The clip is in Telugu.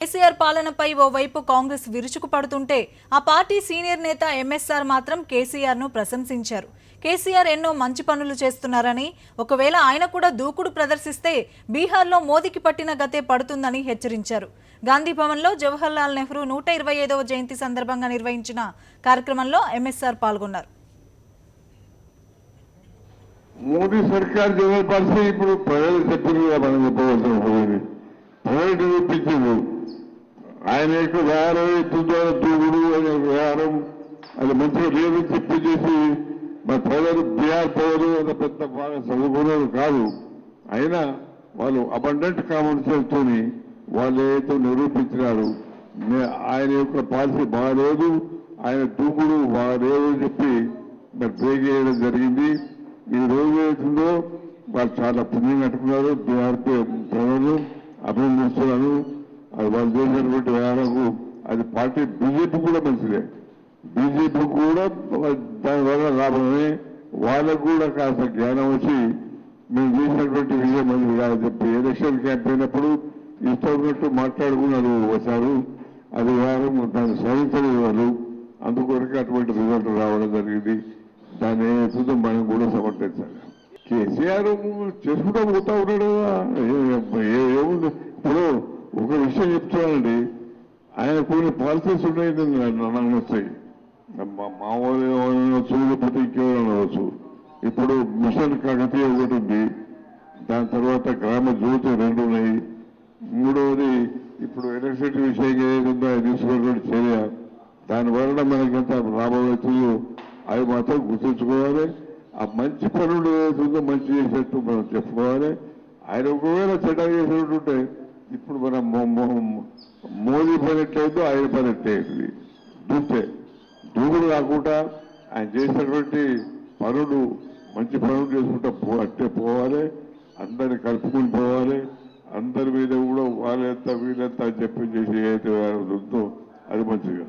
కేసీఆర్ పాలనపై ఓవైపు కాంగ్రెస్ విరుచుకుపడుతుంటే ఆ పార్టీ సీనియర్ నేత ఎంఎస్ఆర్ మాత్రం కేసీఆర్ ను ప్రశంసించారు. కేసీఆర్ ఎన్నో మంచి పనులు చేస్తున్నారని, ఒకవేళ ఆయన కూడా దూకుడు ప్రదర్శిస్తే బీహార్లో మోదీకి పట్టిన గతే పడుతుందని హెచ్చరించారు. గాంధీ భవన్లో జవహర్లాల్ నెహ్రూ 125వ జయంతి సందర్భంగా నిర్వహించిన కార్యక్రమంలో ఎంఎస్ఆర్ పాల్గొన్నారు. మోదీ సర్కార్ జనరల్ పాలసీ ఇప్పుడు ప్రజలు చెప్పినగా మనం చెప్పవలసిన ప్రజలు నిరూపించారు. ఆయన యొక్క వ్యవహారం ఎత్తుద్వారా దూకుడు అనే వ్యవహారం అది మంచిగా లేదని చెప్పి చేసి మరి ప్రజలు బీహార్ పౌరు అన్న పెద్ద బాగా చదువుకున్నారు కాదు. అయినా వాళ్ళు అబండెంట్ కామన్ సెన్స్ తోని వాళ్ళు ఏదైతే నిరూపించినారు ఆయన యొక్క పాలసీ బాగాలేదు, ఆయన దూకుడు బాగాలేదు అని చెప్పి మరి బ్రేక్ చేయడం జరిగింది. ఈ రోజు ఏదైతుందో వాళ్ళు చాలా పుణ్యం కట్టుకున్నారు. బీహార్ ప్రజలు అభినందిస్తున్నారు. అది వాళ్ళు చేసినటువంటి వ్యవహారకు అది పార్టీ బీజేపీ కూడా మంచిదే. బీజేపీ కూడా దానివల్ల లాభమే. వాళ్ళకు కూడా కాస్త జ్ఞానం వచ్చి మేము చేసినటువంటి విజయం మంచిది కాదని చెప్పి ఎలక్షన్ క్యాంపెయిన్ అప్పుడు ఇష్టమైనట్టు మాట్లాడుకున్నారు వచ్చారు. అది వ్యవహారం దాన్ని సహించలేదు వాళ్ళు. అందుకొరకు అటువంటి రిజల్ట్ రావడం జరిగింది. దాన్ని ఏమవుతుందో మనం కూడా సమర్థించాలి. కేసీఆర్ చేసుకుంటూ పోతా ఉన్నాడు. ఏముంది ఇప్పుడు ఒక విషయం చెప్తున్నానండి, ఆయన కొన్ని పాలసీస్ ఉన్నాయి నాకు వస్తాయి. మామూలు అనవచ్చు, లేకపోతే ఇంకెవరైనా అనవచ్చు. ఇప్పుడు మిషన్ కాకతీయ ఒకటి ఉంది, దాని తర్వాత గ్రామ జ్యోతి 2 ఉన్నాయి. మూడవది ఇప్పుడు ఎలక్ట్రిసిటీ విషయం ఏదైతుందో అది తీసుకున్నటువంటి చర్య, దానివల్ల మనకంత లాభం అవుతుందో అవి మాత్రం గుర్తుంచుకోవాలి. ఆ మంచి పనులు ఏదైతుందో మంచి చేసేట్టు మనం చెప్పుకోవాలి. ఆయన ఒకవేళ చెడ్డ చేసినట్టుంటే ఇప్పుడు మనం మోదీ పని ఎట్లయితే ఆయన పని ఎట్లయితుంది. దూకుడు కాకుండా ఆయన చేసినటువంటి పనులు మంచి పనులు చేసుకుంటా అట్టే పోవాలి. అందరిని కలుపుకుని పోవాలి. అందరి మీద కూడా వాళ్ళెంత వీళ్ళెంత అని చెప్పి చేసి ఏదైతే ఉందో అది మంచిగా